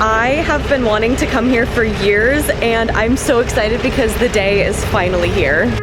I have been wanting to come here for years, and I'm so excited because the day is finally here.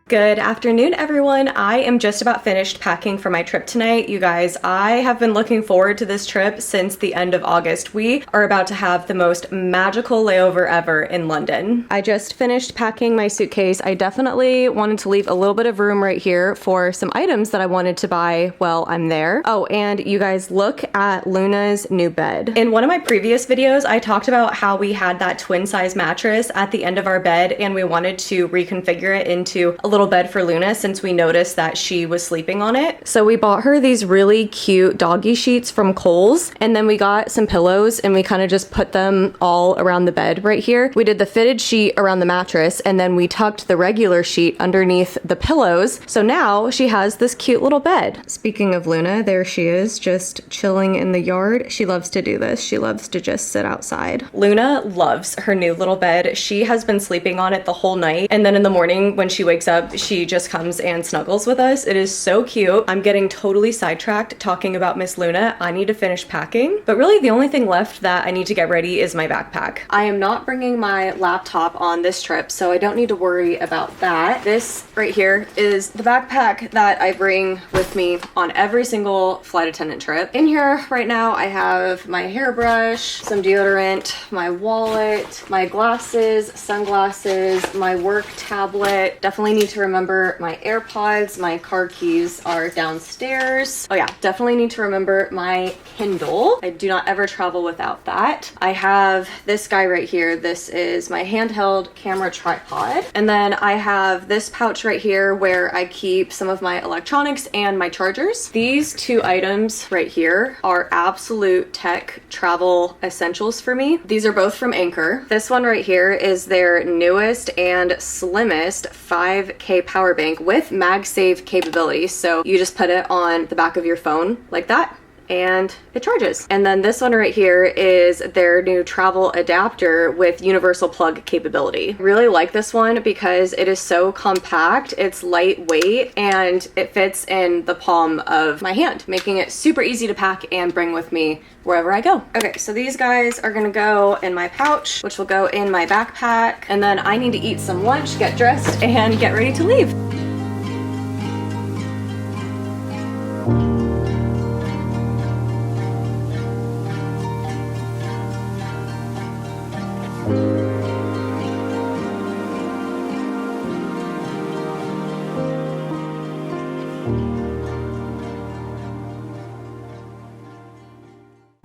Good afternoon, everyone. I am just about finished packing for my trip tonight. You guys, I have been looking forward to this trip since the end of August. We are about to have the most magical layover ever in London. I just finished packing my suitcase. I definitely wanted to leave a little bit of room right here for some items that I wanted to buy while I'm there. Oh, and you guys, look at Luna's new bed. In one of my previous videos, I talked about how we had that twin size mattress at the end of our bed and we wanted to reconfigure it into a little bed for Luna since we noticed that she was sleeping on it. So we bought her these really cute doggy sheets from Kohl's, and then we got some pillows and we kind of just put them all around the bed right here. We did the fitted sheet around the mattress and then we tucked the regular sheet underneath the pillows. So now she has this cute little bed. Speaking of Luna, there she is just chilling in the yard. She loves to do this. She loves to just sit outside. Luna loves her new little bed. She has been sleeping on it the whole night, and then in the morning when she wakes up, she just comes and snuggles with us. It is so cute. I'm getting totally sidetracked talking about Miss Luna. I need to finish packing, but really the only thing left that I need to get ready is my backpack. I am not bringing my laptop on this trip, so I don't need to worry about that. This right here is the backpack that I bring with me on every single flight attendant trip. In here right now, I have my hairbrush, some deodorant, my wallet, my glasses, sunglasses, my work tablet. Definitely need to remember my AirPods. My car keys are downstairs. Oh yeah, definitely need to remember my Kindle. I do not ever travel without that. I have this guy right here. This is my handheld camera tripod. And then I have this pouch right here where I keep some of my electronics and my chargers. These two items right here are absolute tech travel essentials for me. These are both from Anchor. This one right here is their newest and slimmest 5K power bank with MagSafe capabilities. So you just put it on the back of your phone like that and it charges. And then this one right here is their new travel adapter with universal plug capability. Really like this one because it is so compact, it's lightweight, and it fits in the palm of my hand, making it super easy to pack and bring with me wherever I go. Okay, so these guys are gonna go in my pouch, which will go in my backpack, and then I need to eat some lunch, get dressed, and get ready to leave.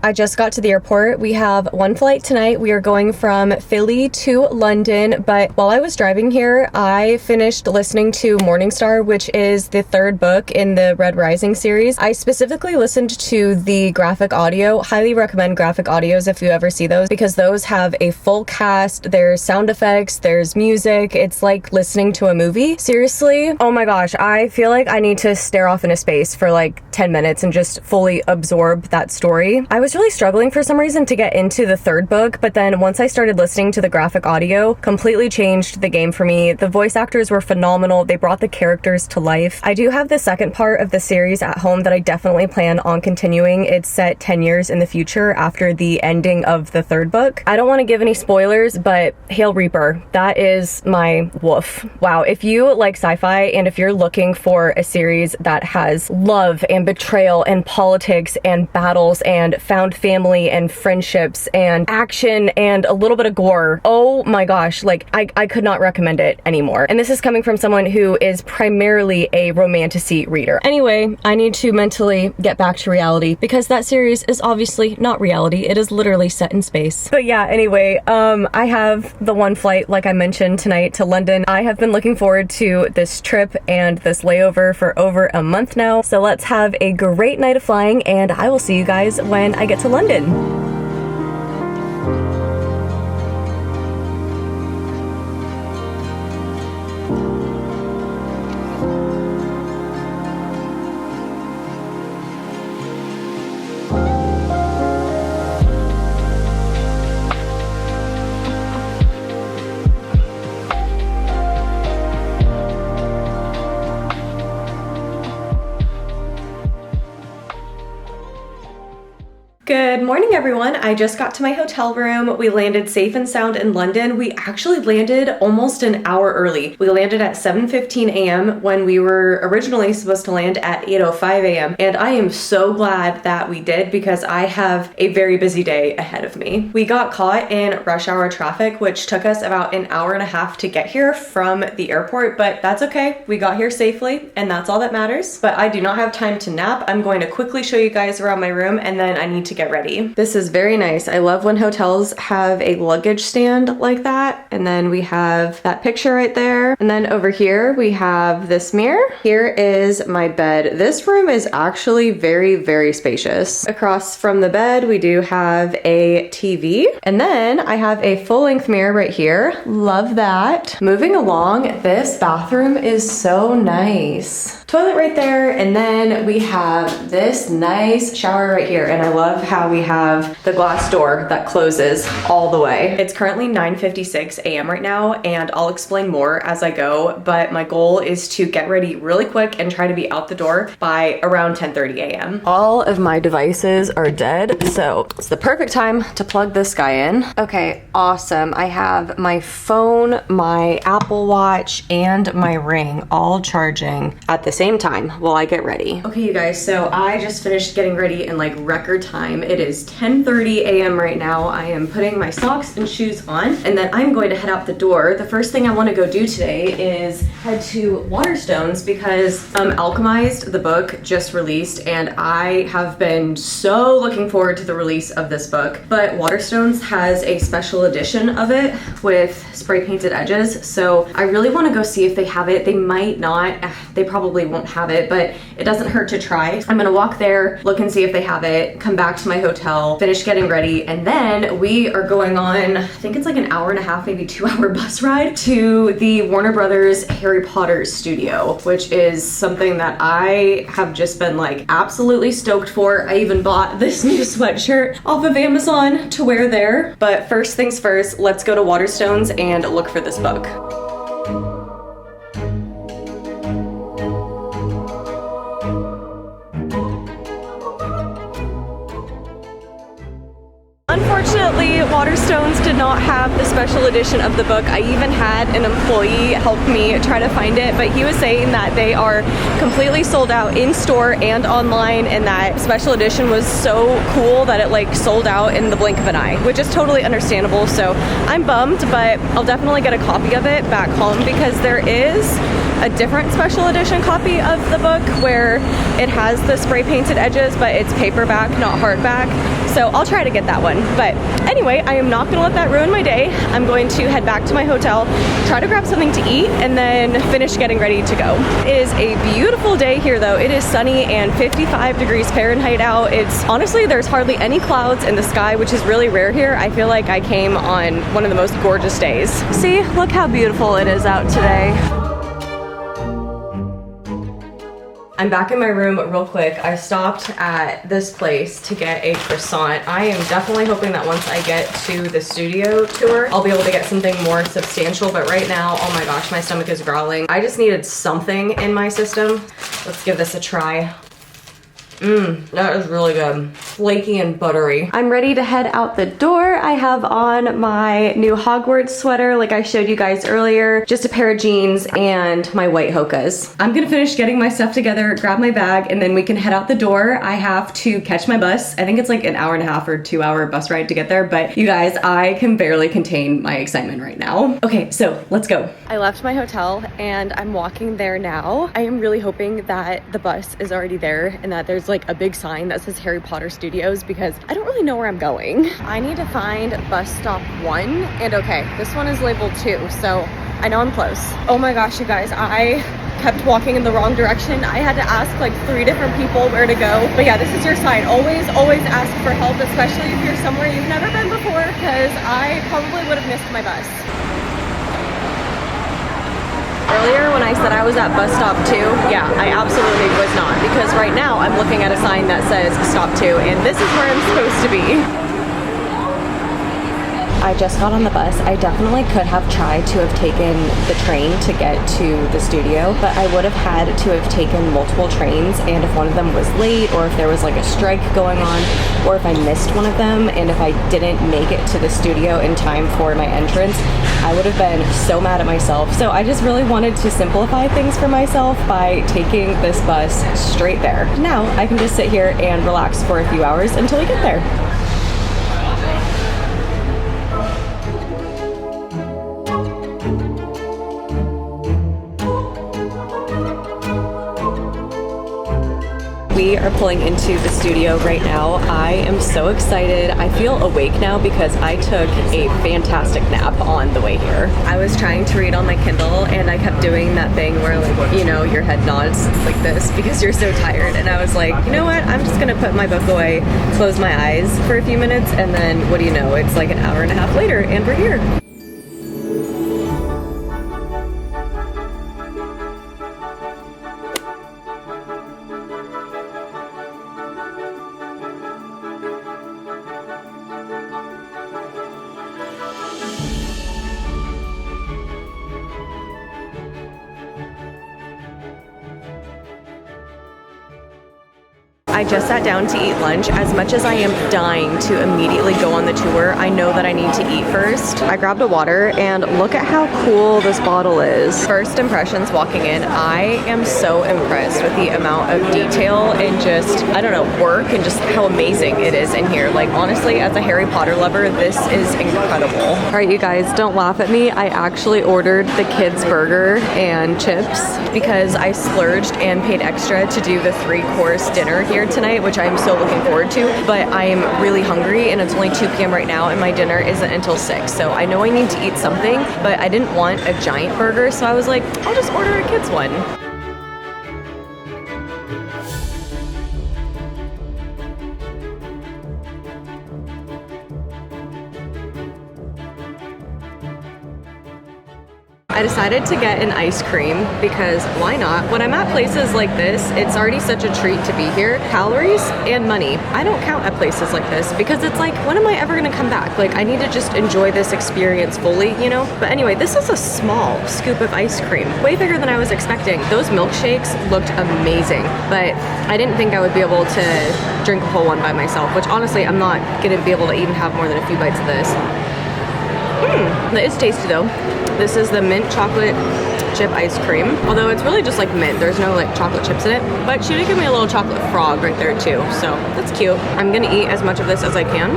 I just got to the airport. We have one flight tonight. We are going from Philly to London, but while I was driving here, I finished listening to Morningstar, which is the third book in the Red Rising series. I specifically listened to the graphic audio. Highly recommend graphic audios if you ever see those, because those have a full cast, there's sound effects, there's music. It's like listening to a movie. Seriously, oh my gosh, I feel like I need to stare off into space for like 10 minutes and just fully absorb that story. I was really struggling for some reason to get into the third book, but then once I started listening to the graphic audio, completely changed the game for me. The voice actors were phenomenal. They brought the characters to life. I do have the second part of the series at home that I definitely plan on continuing. It's set 10 years in the future after the ending of the third book. I don't want to give any spoilers, but Hail Reaper, that is my woof. Wow, if you like sci-fi and if you're looking for a series that has love and betrayal and politics and battles and found family and friendships and action and a little bit of gore, oh my gosh, like I could not recommend it anymore. And this is coming from someone who is primarily a romantasy reader. Anyway, I need to mentally get back to reality because that series is obviously not reality. It is literally set in space. But yeah, anyway, I have the one flight, like I mentioned, tonight to London. I have been looking forward to this trip and this layover for over a month now. So let's have a great night of flying, and I will see you guys when I get to London. morning, everyone. I just got to my hotel room. We landed safe and sound in London. We actually landed almost an hour early. We landed at 7:15 a.m. when we were originally supposed to land at 8:05 a.m. And I am so glad that we did because I have a very busy day ahead of me. We got caught in rush hour traffic, which took us about an hour and a half to get here from the airport, but that's okay. We got here safely and that's all that matters. But I do not have time to nap. I'm going to quickly show you guys around my room and then I need to get ready. This is very nice. I love when hotels have a luggage stand like that. And then we have that picture right there. And then over here we have this mirror. Here is my bed. This room is actually very, very spacious. Across from the bed, we do have a TV. And then I have a full-length mirror right here. Love that. Moving along, this bathroom is so nice. Toilet right there, and then we have this nice shower right here, and I love how we have the glass door that closes all the way. It's currently 9:56 a.m. right now, and I'll explain more as I go, but my goal is to get ready really quick and try to be out the door by around 10:30 a.m. All of my devices are dead, so it's the perfect time to plug this guy in. Okay, awesome. I have my phone, my Apple Watch, and my ring all charging at the same time while I get ready. Okay, you guys, so I just finished getting ready in like record time. It is 10:30 a.m. right now. I am putting my socks and shoes on, and then I'm going to head out the door. The first thing I want to go do today is head to Waterstones because Alchemized, the book, just released, and I have been so looking forward to the release of this book. But Waterstones has a special edition of it with spray painted edges, so I really want to go see if they have it. They might not. They probably won't have it, but it doesn't hurt to try. I'm gonna walk there, look and see if they have it, come back to my hotel, finish getting ready, and then we are going on, I think it's like an hour and a half, maybe 2-hour bus ride to the Warner Brothers Harry Potter studio, which is something that I have just been like absolutely stoked for. I even bought this new sweatshirt off of Amazon to wear there. But first things first, let's go to Waterstones and look for this book. Unfortunately, Waterstones did not have the special edition of the book. I even had an employee help me try to find it, but he was saying that they are completely sold out in store and online, and that special edition was so cool that it like sold out in the blink of an eye, which is totally understandable. So I'm bummed, but I'll definitely get a copy of it back home because there is a different special edition copy of the book where it has the spray painted edges, but it's paperback, not hardback. So I'll try to get that one. But anyway, I am not gonna let that ruin my day. I'm going to head back to my hotel, try to grab something to eat, and then finish getting ready to go. It is a beautiful day here though. It is sunny and 55 degrees Fahrenheit out. It's honestly, there's hardly any clouds in the sky, which is really rare here. I feel like I came on one of the most gorgeous days. See, look how beautiful it is out today. I'm back in my room real quick. I stopped at this place to get a croissant. I am definitely hoping that once I get to the studio tour, I'll be able to get something more substantial, but right now, oh my gosh, my stomach is growling. I just needed something in my system. Let's give this a try. That is really good. Flaky and buttery. I'm ready to head out the door. I have on my new Hogwarts sweater like I showed you guys earlier, just a pair of jeans and my white Hokas. I'm gonna finish getting my stuff together, grab my bag, and then we can head out the door. I have to catch my bus. I think it's like an hour and a half or 2-hour bus ride to get there, but you guys, I can barely contain my excitement right now. Okay, so let's go. I left my hotel and I'm walking there now. I am really hoping that the bus is already there and that there's like a big sign that says Harry Potter Studios because I don't really know where I'm going. I need to find bus stop 1, and okay, this one is labeled 2, so I know I'm close. Oh my gosh, you guys, I kept walking in the wrong direction. I had to ask like 3 different people where to go. But yeah, this is your sign. Always ask for help, especially if you're somewhere you've never been before, because I probably would have missed my bus. Earlier when I said I was at bus stop 2, yeah, I absolutely was not, because right now I'm looking at a sign that says stop 2, and this is where I'm supposed to be. I just got on the bus. I definitely could have tried to have taken the train to get to the studio, but I would have had to have taken multiple trains, and if one of them was late, or if there was like a strike going on, or if I missed one of them, and if I didn't make it to the studio in time for my entrance, I would have been so mad at myself. So I just really wanted to simplify things for myself by taking this bus straight there. Now I can just sit here and relax for a few hours until we get there. We are pulling into the studio right now. I am so excited. I feel awake now because I took a fantastic nap on the way here. I was trying to read on my Kindle and I kept doing that thing where, like, you know, your head nods like this because you're so tired. And I was like, you know what? I'm just gonna put my book away, close my eyes for a few minutes, and then what do you know? It's like an hour and a half later and we're here. I just sat down to eat lunch. As much as I am dying to immediately go on the tour, I know that I need to eat first. I grabbed a water and look at how cool this bottle is. First impressions walking in, I am so impressed with the amount of detail and just, I don't know, work and just how amazing it is in here. Like, honestly, as a Harry Potter lover, this is incredible. All right, you guys, don't laugh at me. I actually ordered the kids' burger and chips because I splurged and paid extra to do the 3-course dinner here tonight, which I'm so looking forward to, but I am really hungry and it's only 2 p.m. right now and my dinner isn't until 6, so I know I need to eat something, but I didn't want a giant burger, so I was like, I'll just order a kid's one. I decided to get an ice cream because why not? When I'm at places like this, it's already such a treat to be here. Calories and money, I don't count at places like this because it's like, when am I ever gonna come back? Like, I need to just enjoy this experience fully, you know? But anyway, this is a small scoop of ice cream, way bigger than I was expecting. Those milkshakes looked amazing, but I didn't think I would be able to drink a whole one by myself, which honestly, I'm not gonna be able to even have more than a few bites of this. It's tasty though. This is the mint chocolate chip ice cream. Although it's really just like mint. There's no like chocolate chips in it. But she did give me a little chocolate frog right there too. So that's cute. I'm gonna eat as much of this as I can.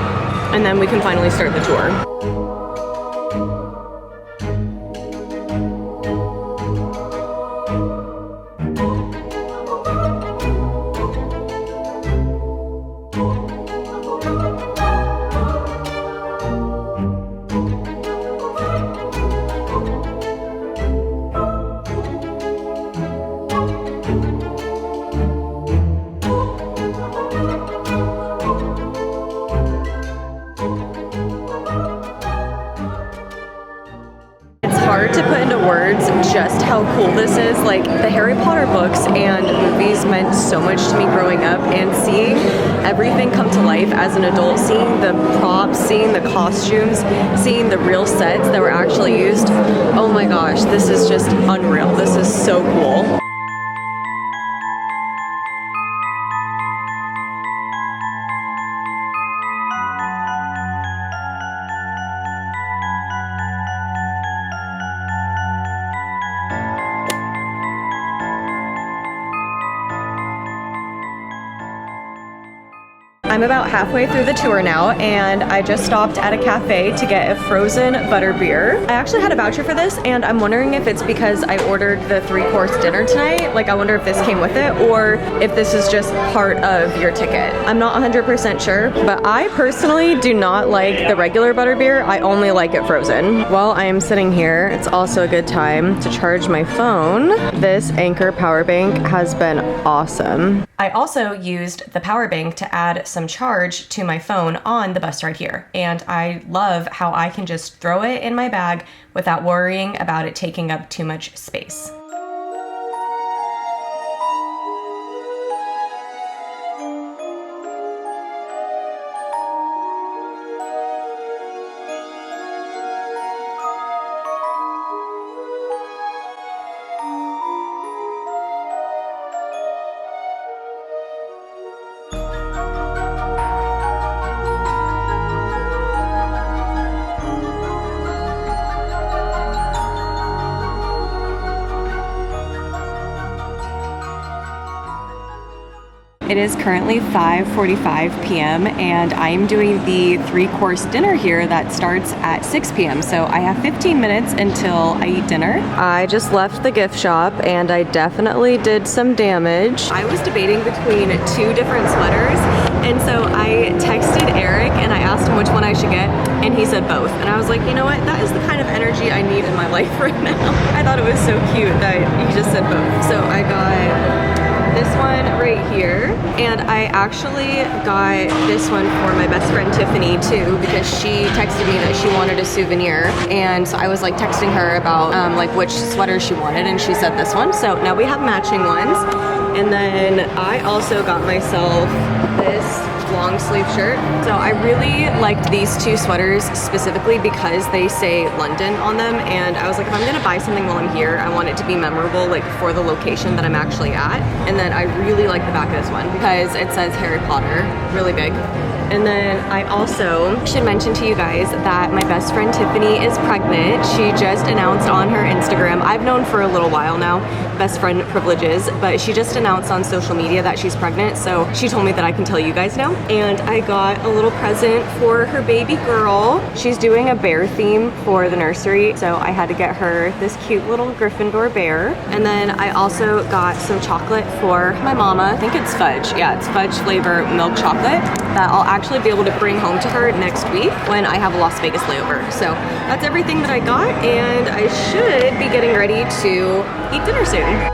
And then we can finally start the tour. Hard to put into words just how cool this is. Like, the Harry Potter books and movies meant so much to me growing up, and seeing everything come to life as an adult, seeing the props, seeing the costumes, seeing the real sets that were actually used, oh my gosh, this is just unreal. This is so cool. I'm about halfway through the tour now, and I just stopped at a cafe to get a frozen butterbeer. I actually had a voucher for this, and I'm wondering if it's because I ordered the 3-course dinner tonight. Like, I wonder if this came with it, or if this is just part of your ticket. I'm not 100% sure, but I personally do not like the regular butterbeer. I only like it frozen. While I am sitting here, it's also a good time to charge my phone. This Anchor power bank has been awesome. I also used the power bank to add some charge to my phone on the bus ride here, and I love how I can just throw it in my bag without worrying about it taking up too much space. It is currently 5:45 p.m. and I'm doing the 3-course dinner here that starts at 6 p.m. So I have 15 minutes until I eat dinner. I just left the gift shop and I definitely did some damage. I was debating between 2 different sweaters, and so I texted Eric and I asked him which one I should get, and he said both. And I was like, you know what? That is the kind of energy I need in my life right now. I thought it was so cute that he just said both. So I got this one right here, and I actually got this one for my best friend Tiffany too, because she texted me that she wanted a souvenir, and so I was like texting her about like which sweater she wanted, and she said this one. So now we have matching ones. And then I also got myself this long sleeve shirt. So I really liked these 2 sweaters specifically because they say London on them, and I was like, if I'm gonna buy something while I'm here, I want it to be memorable, like for the location that I'm actually at. And then I really like the back of this one because it says Harry Potter really big. And then I also should mention to you guys that my best friend Tiffany is pregnant. She just announced on her Instagram. I've known for a little while now, best friend privileges, but she just announced on social media that she's pregnant. So she told me that I can tell you guys now. And I got a little present for her baby girl. She's doing a bear theme for the nursery, so I had to get her this cute little Gryffindor bear. And then I also got some chocolate for my mama. I think it's fudge. Yeah, it's fudge flavor milk chocolate that I'll actually be able to bring home to her next week when I have a Las Vegas layover. So that's everything that I got, and I should be getting ready to eat dinner soon.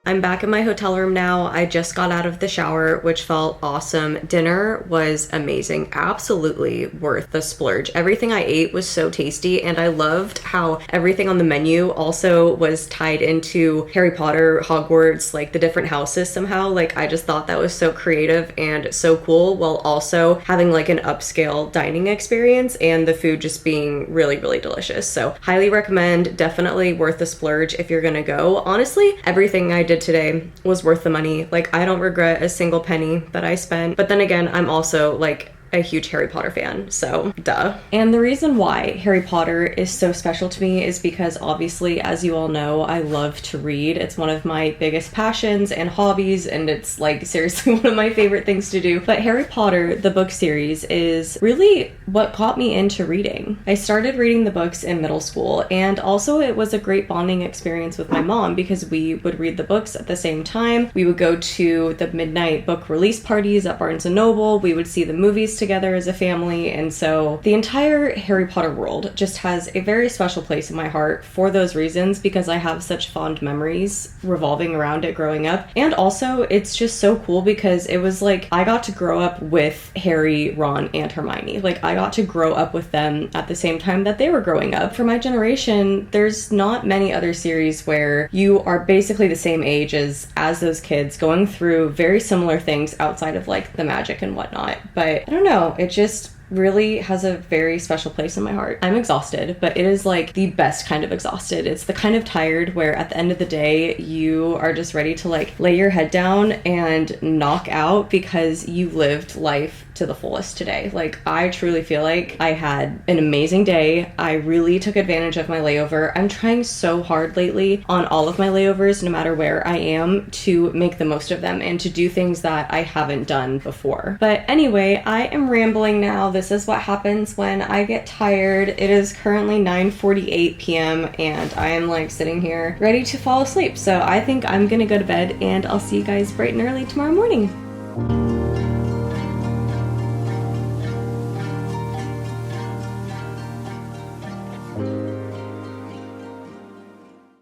I'm back in my hotel room now. I just got out of the shower, which felt awesome. Dinner was amazing. Absolutely worth the splurge. Everything I ate was so tasty, and I loved how everything on the menu also was tied into Harry Potter, Hogwarts, like the different houses somehow. Like, I just thought that was so creative and so cool, while also having like an upscale dining experience and the food just being really, really delicious. So highly recommend, definitely worth the splurge if you're gonna go. Honestly, everything I did today was worth the money. Like, I don't regret a single penny that I spent. But then again, I'm also like a huge Harry Potter fan, so duh. And the reason why Harry Potter is so special to me is because obviously, as you all know, I love to read. It's one of my biggest passions and hobbies, and it's like seriously one of my favorite things to do. But Harry Potter, the book series, is really what got me into reading. I started reading the books in middle school, and also it was a great bonding experience with my mom because we would read the books at the same time. We would go to the midnight book release parties at Barnes & Noble. We would see the movies together as a family, and so the entire Harry Potter world just has a very special place in my heart for those reasons, because I have such fond memories revolving around it growing up. And also it's just so cool because it was like I got to grow up with Harry, Ron, and Hermione. Like, I got to grow up with them at the same time that they were growing up. For my generation, there's not many other series where you are basically the same age as those kids, going through very similar things outside of like the magic and whatnot. But I don't know, it just really has a very special place in my heart. I'm exhausted, but it is like the best kind of exhausted. It's the kind of tired where at the end of the day, you are just ready to like lay your head down and knock out because you lived life to the fullest today. Like, I truly feel like I had an amazing day. I really took advantage of my layover. I'm trying so hard lately on all of my layovers, no matter where I am, to make the most of them and to do things that I haven't done before. But anyway, I am rambling now. This is what happens when I get tired. It is currently 9:48 p.m. and I am like sitting here ready to fall asleep. So I think I'm gonna go to bed, and I'll see you guys bright and early tomorrow morning.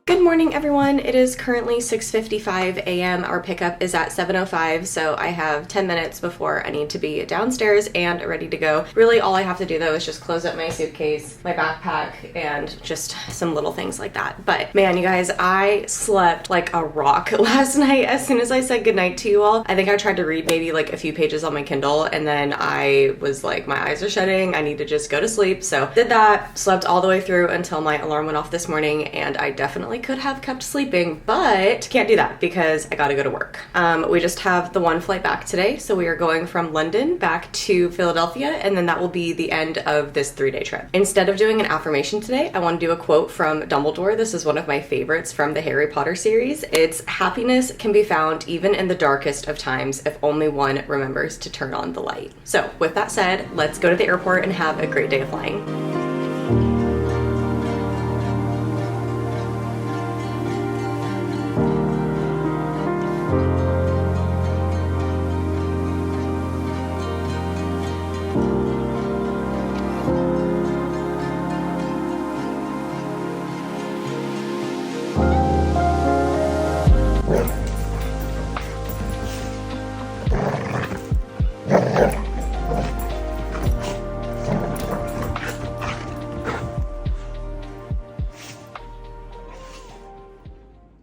Good morning, everyone. It is currently 6:55 a.m. Our pickup is at 7:05, so I have 10 minutes before I need to be downstairs and ready to go. Really, all I have to do though is just close up my suitcase, my backpack, and just some little things like that. But man, you guys, I slept like a rock last night. As soon as I said goodnight to you all, I think I tried to read maybe like a few pages on my Kindle, and then I was like, my eyes are shutting, I need to just go to sleep. So did that, slept all the way through until my alarm went off this morning, and I definitely could have kept sleeping, but can't do that because I gotta go to work. We just have the one flight back today, so we are going from London back to Philadelphia, and then that will be the end of this 3-day trip. Instead of doing an affirmation today, I want to do a quote from Dumbledore. This is one of my favorites from the Harry Potter series. It's, "Happiness can be found even in the darkest of times if only one remembers to turn on the light." So with that said, let's go to the airport and have a great day of flying.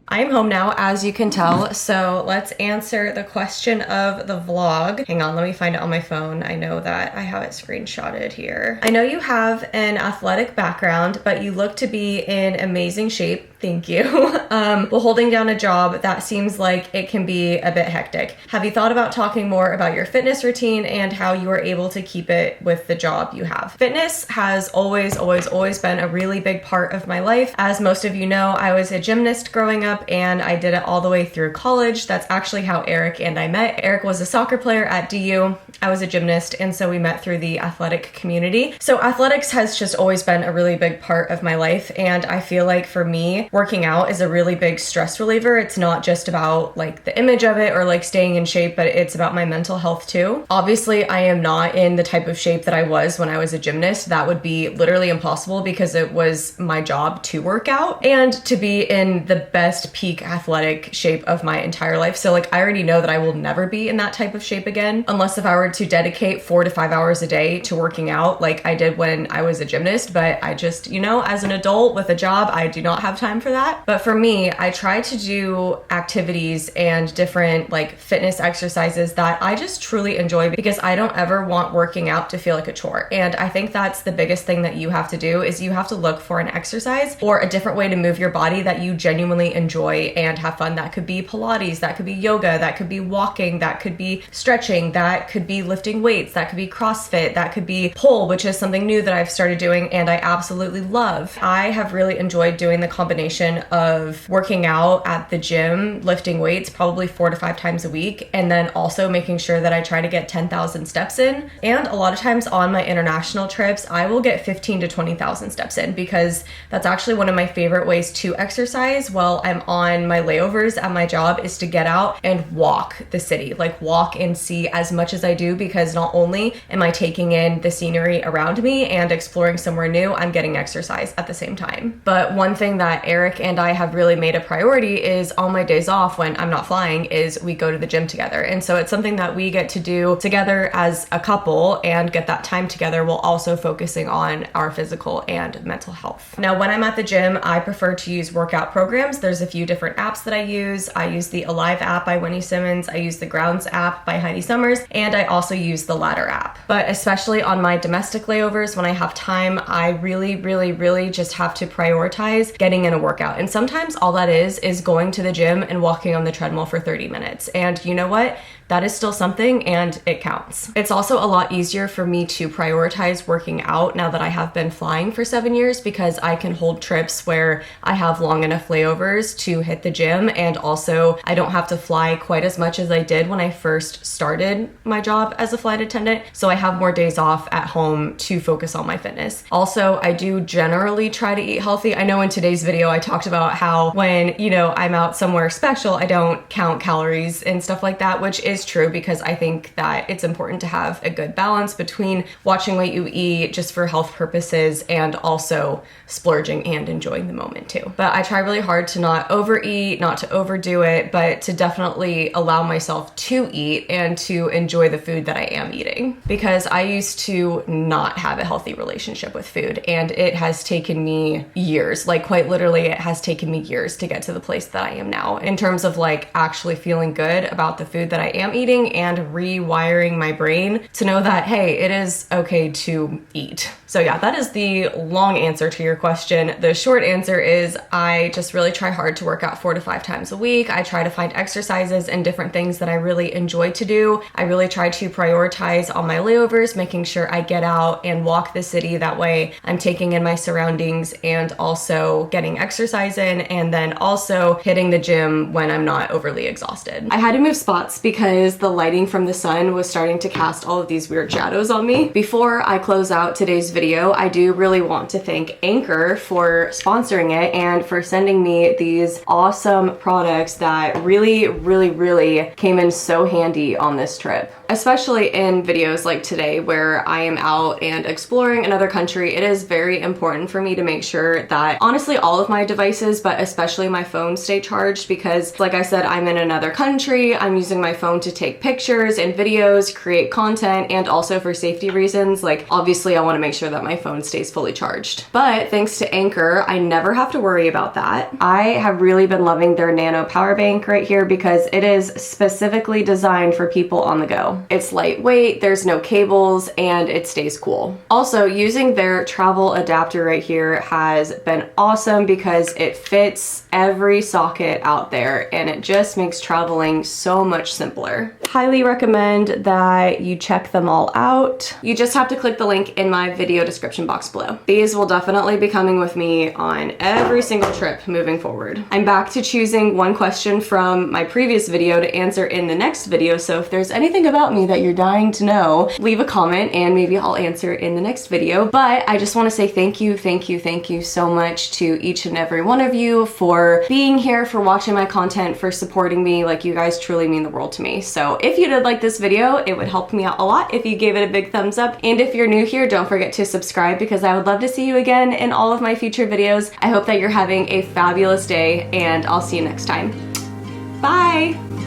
I am home now, as you can tell, so let's answer the question of the vlog. Hang on, let me find it on my phone. I know that I have it screenshotted here. I know you have an athletic background, but you look to be in amazing shape. Thank you. While holding down a job, that seems like it can be a bit hectic. Have you thought about talking more about your fitness routine and how you are able to keep it with the job you have? Fitness has always been a really big part of my life. As most of you know, I was a gymnast growing up and I did it all the way through college. That's actually how Eric and I met. Eric was a soccer player at DU. I was a gymnast, and so we met through the athletic community. So athletics has just always been a really big part of my life, and I feel like for me, working out is a really big stress reliever. It's not just about like the image of it or like staying in shape, but it's about my mental health too. Obviously, I am not in the type of shape that I was when I was a gymnast. That would be literally impossible because it was my job to work out and to be in the best peak athletic shape of my entire life. So like I already know that I will never be in that type of shape again, unless if I were to dedicate 4 to 5 hours a day to working out like I did when I was a gymnast. But I just, you know, as an adult with a job, I do not have time for that. But for me, I try to do activities and different like fitness exercises that I just truly enjoy because I don't ever want working out to feel like a chore. And I think that's the biggest thing that you have to do is you have to look for an exercise or a different way to move your body that you genuinely enjoy and have fun. That could be Pilates, that could be yoga, that could be walking, that could be stretching, that could be lifting weights, that could be CrossFit, that could be pole, which is something new that I've started doing and I absolutely love. I have really enjoyed doing the combination of working out at the gym, lifting weights probably 4 to 5 times a week, and then also making sure that I try to get 10,000 steps in. And a lot of times on my international trips, I will get 15 to 20,000 steps in because that's actually one of my favorite ways to exercise while I'm on my layovers at my job is to get out and walk the city, like walk and see as much as I do, because not only am I taking in the scenery around me and exploring somewhere new, I'm getting exercise at the same time. But one thing that Eric and I have really made a priority is on my days off when I'm not flying is we go to the gym together. And so it's something that we get to do together as a couple and get that time together while also focusing on our physical and mental health. Now, when I'm at the gym, I prefer to use workout programs. There's a few different apps that I use. I use the Alive app by Winnie Simmons. I use the Grounds app by Heidi Summers. And I also use the Ladder app. But especially on my domestic layovers, when I have time, I really just have to prioritize getting in a workout. And sometimes all that is going to the gym and walking on the treadmill for 30 minutes. And you know what? That is still something and it counts. It's also a lot easier for me to prioritize working out now that I have been flying for 7 years because I can hold trips where I have long enough layovers to hit the gym, and also I don't have to fly quite as much as I did when I first started my job as a flight attendant. So I have more days off at home to focus on my fitness. Also, I do generally try to eat healthy. I know in today's video I talked about how when, you know, I'm out somewhere special, I don't count calories and stuff like that, which is true because I think that it's important to have a good balance between watching what you eat just for health purposes and also splurging and enjoying the moment too. But I try really hard to not overeat, not to overdo it, but to definitely allow myself to eat and to enjoy the food that I am eating, because I used to not have a healthy relationship with food and it has taken me years, like quite literally it has taken me years to get to the place that I am now in terms of like actually feeling good about the food that I am am eating and rewiring my brain to know that, hey, it is okay to eat. So yeah, that is the long answer to your question. The short answer is I just really try hard to work out 4 to 5 times a week. I try to find exercises and different things that I really enjoy to do. I really try to prioritize on my layovers, making sure I get out and walk the city. That way I'm taking in my surroundings and also getting exercise in, and then also hitting the gym when I'm not overly exhausted. I had to move spots because the lighting from the sun was starting to cast all of these weird shadows on me. Before I close out today's video, I do really want to thank Anchor for sponsoring it and for sending me these awesome products that really came in so handy on this trip. Especially in videos like today where I am out and exploring another country, it is very important for me to make sure that honestly all of my devices, but especially my phone, stay charged, because like I said, I'm in another country. I'm using my phone to take pictures and videos, create content, and also for safety reasons. Like obviously I want to make sure that my phone stays fully charged. But thanks to Anchor, I never have to worry about that. I have really been loving their nano power bank right here because it is specifically designed for people on the go. It's lightweight, there's no cables, and it stays cool. Also, using their travel adapter right here has been awesome because it fits every socket out there and it just makes traveling so much simpler. Highly recommend that you check them all out. You just have to click the link in my video description box below. These will definitely be coming with me on every single trip moving forward. I'm back to choosing one question from my previous video to answer in the next video, so if there's anything about me that you're dying to know, leave a comment and maybe I'll answer it in the next video. But I just want to say thank you so much to each and every one of you for being here, for watching my content, for supporting me. Like, you guys truly mean the world to me. So if you did like this video, it would help me out a lot if you gave it a big thumbs up. And if you're new here, don't forget to subscribe because I would love to see you again in all of my future videos. I hope that you're having a fabulous day and I'll see you next time. Bye!